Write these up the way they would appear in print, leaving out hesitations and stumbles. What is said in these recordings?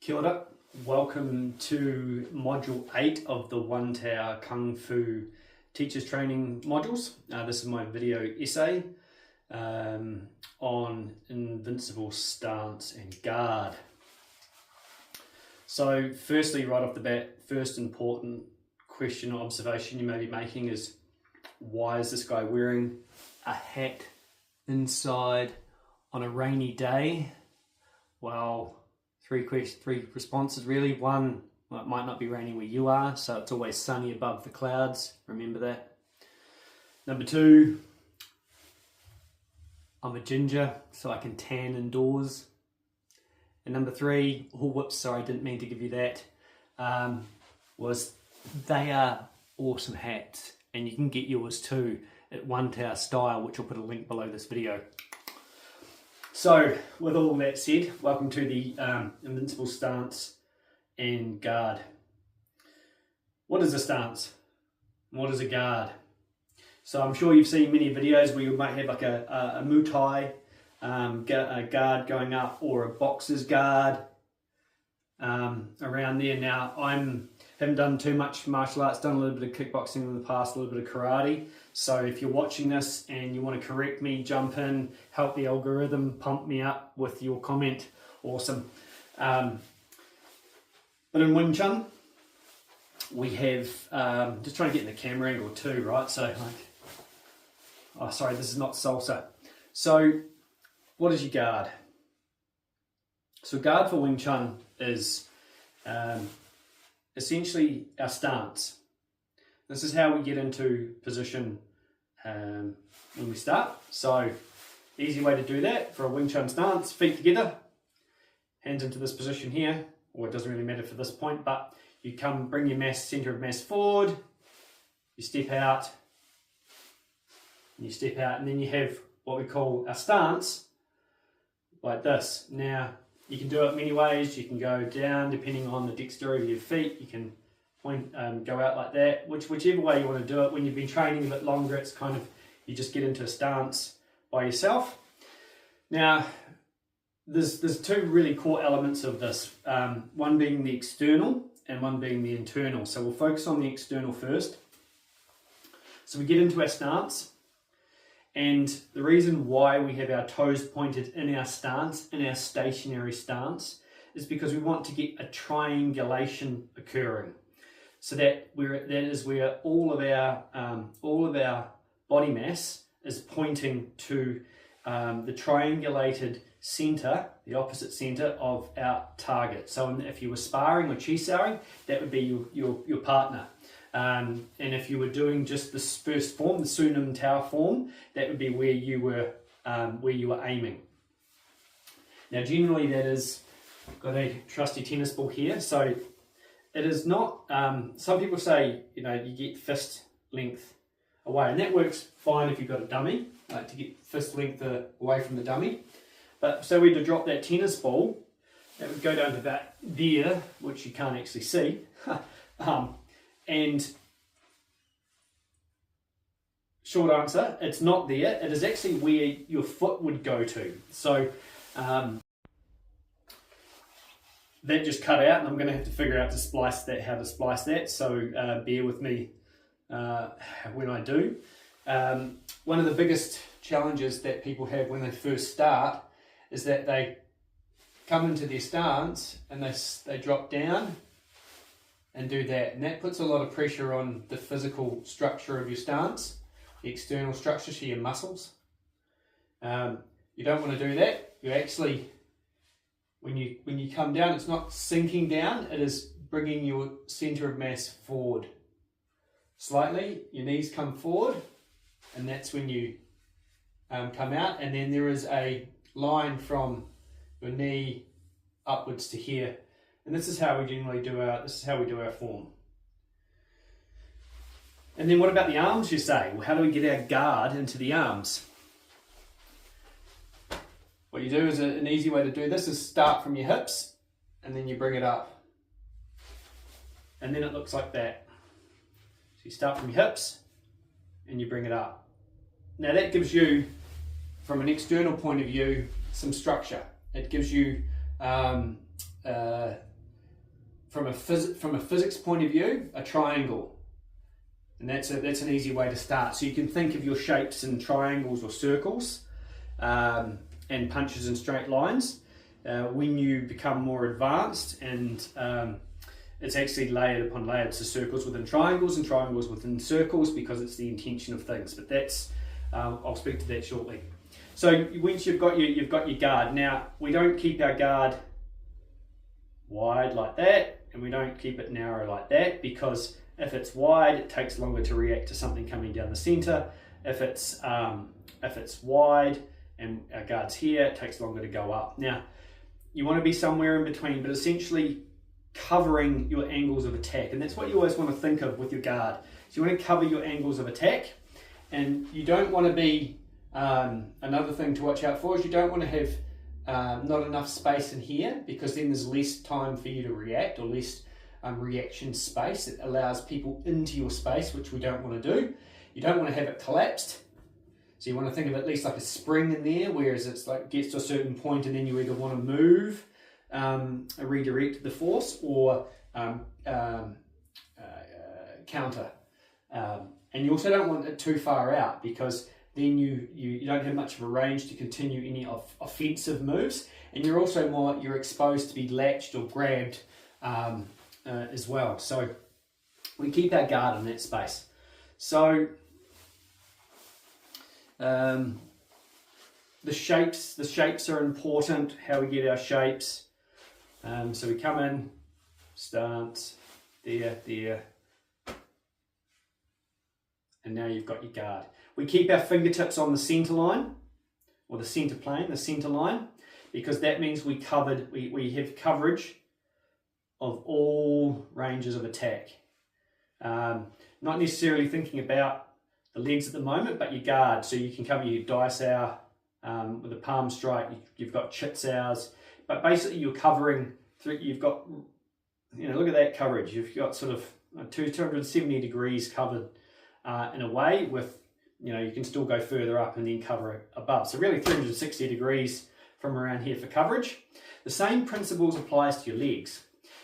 Kia ora. Welcome to module 8 of the One Tao Kung Fu teachers training modules. This is my video essay on Invincible stance and guard. So firstly, right off the bat, first important question or observation you may be making is, why is this guy wearing a hat inside on a rainy day? Well, three responses really. One, well, it might not be raining where you are, so it's always sunny above the clouds. Remember that. Number two, I'm a ginger, so I can tan indoors. And number three, oh whoops, sorry, didn't mean to give you that, was they are awesome hats, and you can get yours too at One Tao Style, which I'll put a link below this video. So, with all that said, welcome to the Invincible stance and guard. What is a stance? What is a guard? So I'm sure you've seen many videos where you might have like a Muay Thai a guard going up, or a boxer's guard around there. Now, haven't done too much martial arts, done a little bit of kickboxing in the past, a little bit of karate. So if you're watching this and you want to correct me, jump in, help the algorithm, pump me up with your comment, awesome. But in Wing Chun, we have, just trying to get in the camera angle too, right? So, oh sorry, this is not salsa. So, what is your guard? So guard for Wing Chun is essentially our stance. This is how we get into position when we start. So easy way to do that for a Wing Chun stance: feet together, hands into this position here, or it doesn't really matter for this point, but you bring your center of mass forward, you step out, and then you have what we call a stance like this. Now, you can do it many ways. You can go down depending on the dexterity of your feet. You can go out like that, whichever way you want to do it. When you've been training a bit longer, it's kind of, you just get into a stance by yourself. Now, there's two really core elements of this, one being the external and one being the internal. So we'll focus on the external first. So we get into our stance. And the reason why we have our toes pointed in our stance, in our stationary stance, is because we want to get a triangulation occurring. So that is where all of our body mass is pointing to the triangulated center, the opposite center of our target. So if you were sparring or chi-sauing, that would be your partner. And if you were doing just this first form, the Sunam Tao form, that would be where you were aiming. Now, generally, that is, got a trusty tennis ball here. So it is not. Some people say, you get fist length away, and that works fine if you've got a dummy, to get fist length away from the dummy. But so we to drop that tennis ball, that would go down to about there, which you can't actually see. And short answer, it's not there. It is actually where your foot would go to. So that just cut out, and I'm going to have to figure out how to splice that. So bear with me when I do. One of the biggest challenges that people have when they first start is that they come into their stance and they drop down and do that, and that puts a lot of pressure on the physical structure of your stance, the external structure, so your muscles. You don't want to do that. You actually, when you come down, it's not sinking down, it is bringing your center of mass forward slightly. Your knees come forward, and that's when you come out, and then there is a line from your knee upwards to here. And this is how we generally do our form. And then what about the arms, you say? Well, how do we get our guard into the arms? What you do is an easy way to do this is start from your hips, and then you bring it up. And then it looks like that. So you start from your hips, and you bring it up. Now that gives you, from an external point of view, some structure. It gives you from a physics point of view, a triangle. And that's an easy way to start. So you can think of your shapes in triangles or circles, and punches in straight lines. When you become more advanced, and it's actually layered upon layered, so circles within triangles and triangles within circles, because it's the intention of things. But that's I'll speak to that shortly. So once you've got your guard, now we don't keep our guard wide like that, and we don't keep it narrow like that, because if it's wide, it takes longer to react to something coming down the center. If it's wide and our guard's here, it takes longer to go up. Now, you want to be somewhere in between, but essentially covering your angles of attack, and that's what you always want to think of with your guard. So you want to cover your angles of attack, and you don't want to be, another thing to watch out for is you don't want to have not enough space in here, because then there's less time for you to react, or less reaction space. It allows people into your space, which we don't want to do. You don't want to have it collapsed, so you want to think of it at least like a spring in there, whereas it's like gets to a certain point and then you either want to move, redirect the force, or counter. And you also don't want it too far out, because then you don't have much of a range to continue any offensive moves, and you're exposed to be latched or grabbed as well. So we keep our guard in that space. So the shapes are important, how we get our shapes. So we come in, stance, there, and now you've got your guard. We keep our fingertips on the center line, or the center plane, the center line, because that means we have coverage of all ranges of attack. Not necessarily thinking about the legs at the moment, but your guard. So you can cover your dai sao with a palm strike, you've got chit saos, but basically you're covering, you've got, look at that coverage. You've got sort of 270 degrees covered in a way, with, you can still go further up and then cover it above. So really 360 degrees from around here for coverage. The same principles applies to your legs.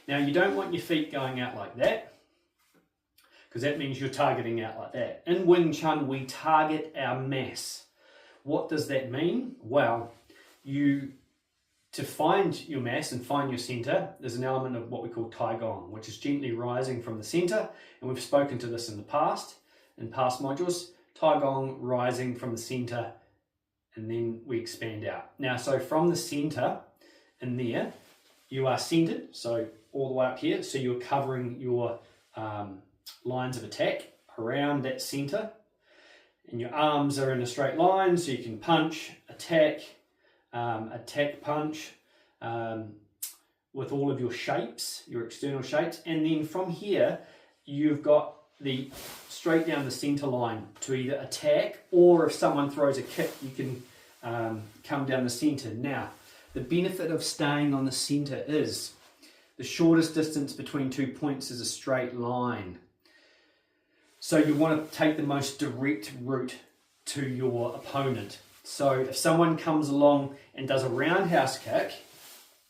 Now, you don't want your feet going out like that, because that means you're targeting out like that. In Wing Chun, we target our mass. What does that mean? Well, to find your mass and find your center, there's an element of what we call Tai Gong, which is gently rising from the center, and we've spoken to this in past modules. Tai Gong rising from the center, and then we expand out. Now, so from the center in there, you are centered, so all the way up here, so you're covering your lines of attack around that center, and your arms are in a straight line, so you can punch, attack, punch, with all of your shapes, your external shapes, and then from here you've got the straight down the center line to either attack, or if someone throws a kick, you can come down the center. Now, the benefit of staying on the center is the shortest distance between 2 points is a straight line. So you want to take the most direct route to your opponent. So if someone comes along and does a roundhouse kick,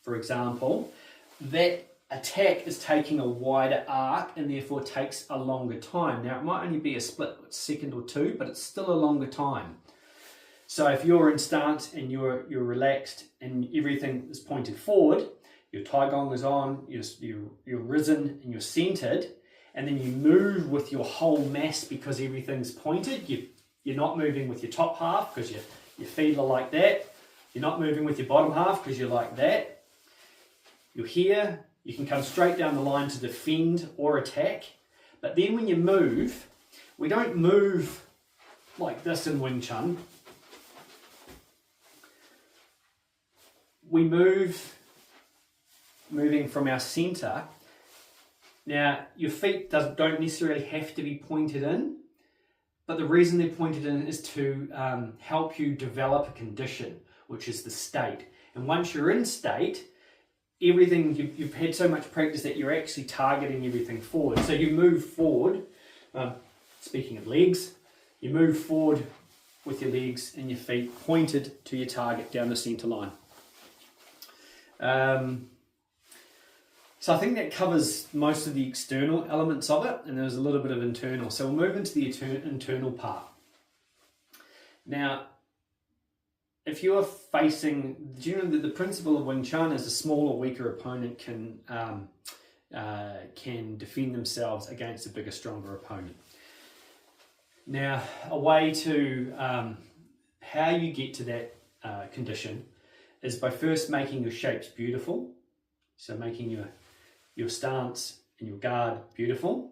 for example, that attack is taking a wider arc and therefore takes a longer time. Now, it might only be a split second or two, but it's still a longer time. So if you're in stance and you're relaxed and everything is pointed forward, your Tai Gong is on, you're risen and you're centered, and then you move with your whole mass because everything's pointed. You're not moving with your top half because your feet are like that. You're not moving with your bottom half because you're like that. You're here. You can come straight down the line to defend or attack. But then when you move, we don't move like this in Wing Chun. We moving from our center. Now, your feet don't necessarily have to be pointed in, but the reason they're pointed in is to help you develop a condition, which is the state. And once you're in state, everything, you've had so much practice that you're actually targeting everything forward. So you move forward, speaking of legs, you move forward with your legs and your feet pointed to your target down the center line. So I think that covers most of the external elements of it, and there's a little bit of internal. So we'll move into the internal part. Now, if you are facing, do you know that the principle of Wing Chun is a smaller, weaker opponent can defend themselves against a bigger, stronger opponent. Now, a way to how you get to that condition is by first making your shapes beautiful. So making your stance and your guard beautiful,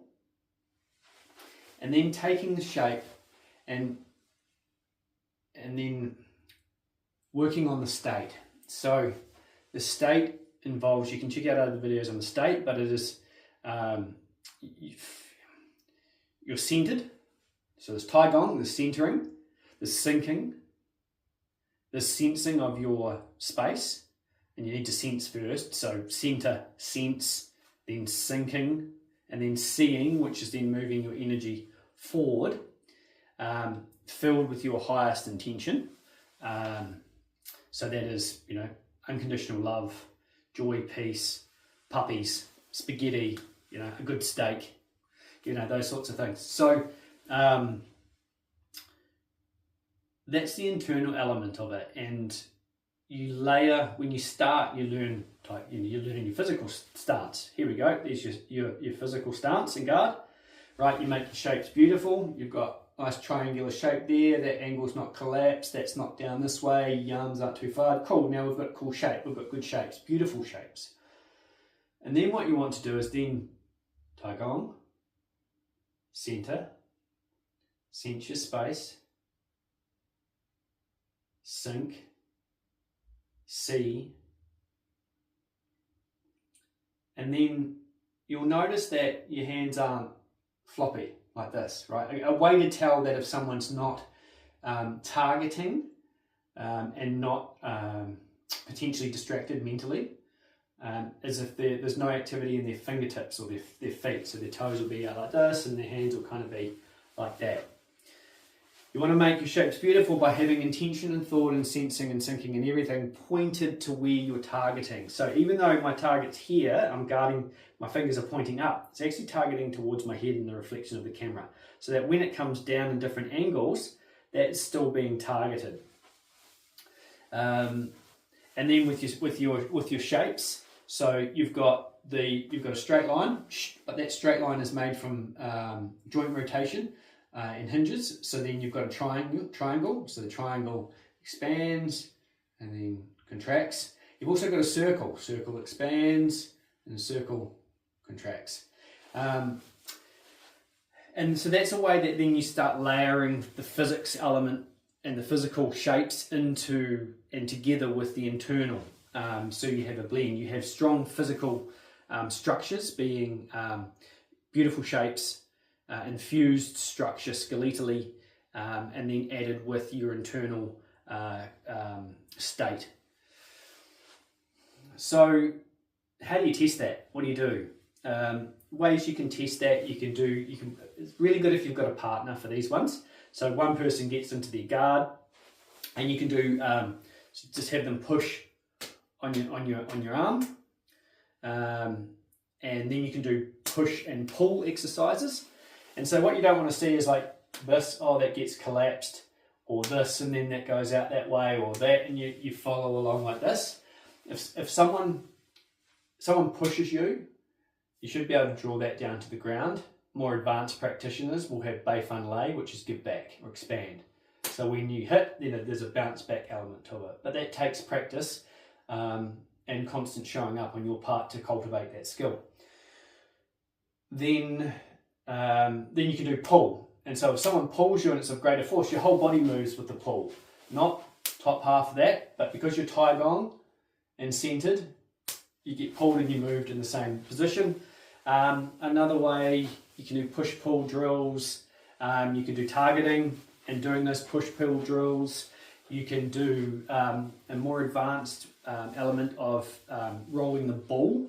and then taking the shape and then working on the state. So the state involves, you can check out other videos on the state, but it is you're centered. So there's Taigong, there's centering, there's sinking, there's sensing of your space, and you need to sense first. So center, sense, then sinking, and then seeing, which is then moving your energy forward, filled with your highest intention. So that is, you know, unconditional love, joy, peace, puppies, spaghetti, you know, a good steak, you know, those sorts of things. So that's the internal element of it. And you layer, when you start, you learn your physical stance. Here we go. There's your physical stance and guard, right? You make your shapes beautiful. You've got nice triangular shape there. That angle's not collapsed. That's not down this way. Your arms aren't too far. Cool. Now we've got cool shape. We've got good shapes, beautiful shapes. And then what you want to do is then Taigong, center, sense your space, sink, see, and then you'll notice that your hands aren't floppy like this, right? A way to tell that if someone's not targeting and not potentially distracted mentally is if there's no activity in their fingertips or their feet. So their toes will be out like this and their hands will kind of be like that. You want to make your shapes beautiful by having intention and thought and sensing and sinking and everything pointed to where you're targeting. So even though my target's here, I'm guarding, my fingers are pointing up. It's actually targeting towards my head and the reflection of the camera. So that when it comes down in different angles, that's still being targeted. And then with your shapes, so you've got a straight line, but that straight line is made from joint rotation. And hinges, so then you've got a triangle, so the triangle expands and then contracts. You've also got a circle expands and the circle contracts. And so that's a way that then you start layering the physics element and the physical shapes into and together with the internal. So you have a blend, you have strong physical structures being beautiful shapes, infused structure skeletally, and then added with your internal state. So how do you test that? What do you do? Ways you can test that, it's really good if you've got a partner for these ones. So one person gets into their guard, and you can do just have them push on your arm, and then you can do push and pull exercises. And so what you don't want to see is like this, oh, that gets collapsed, or this, and then that goes out that way, or that, and you follow along like this. If someone pushes you, you should be able to draw that down to the ground. More advanced practitioners will have Bei Fun Lei, which is give back or expand. So when you hit, there's a bounce back element to it. But that takes practice and constant showing up on your part to cultivate that skill. Then you can do pull. And so if someone pulls you and it's of greater force, your whole body moves with the pull. Not top half of that, but because you're Taigong and centered, you get pulled and you moved in the same position. Another way, you can do push-pull drills. You can do targeting and doing those push-pull drills. You can do a more advanced element of rolling the ball.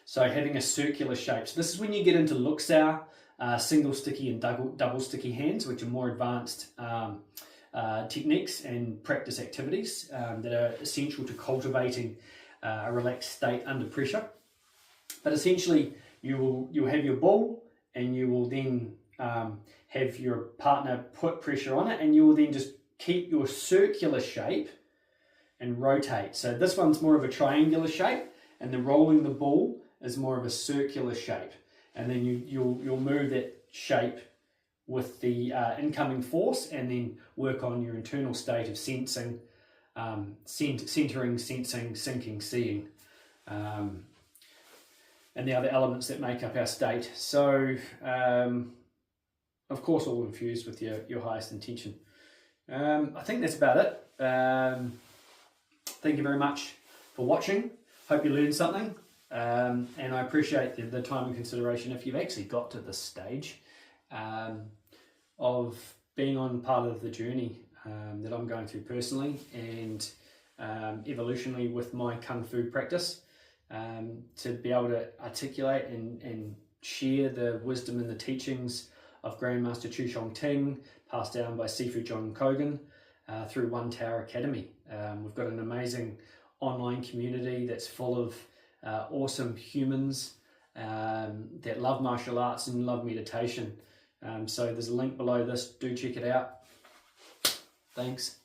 So having a circular shape. So this is when you get into luksao, single sticky and double sticky hands, which are more advanced techniques and practice activities that are essential to cultivating a relaxed state under pressure. But essentially, you'll have your ball, and you will then have your partner put pressure on it, and you will then just keep your circular shape and rotate. So this one's more of a triangular shape, and the rolling the ball is more of a circular shape. And then you'll move that shape with the incoming force, and then work on your internal state of sensing, centering, sensing, sinking, seeing, and the other elements that make up our state. So, of course, all infused with your highest intention. I think that's about it. Thank you very much for watching. Hope you learned something. And I appreciate the time and consideration if you've actually got to this stage of being on part of the journey that I'm going through personally and evolutionally with my Kung Fu practice, to be able to articulate and share the wisdom and the teachings of Grandmaster Chu Shong Ting, passed down by Sifu John Kogan through One Tao Academy. We've got an amazing online community that's full of awesome humans that love martial arts and love meditation. So there's a link below this. Do check it out. Thanks.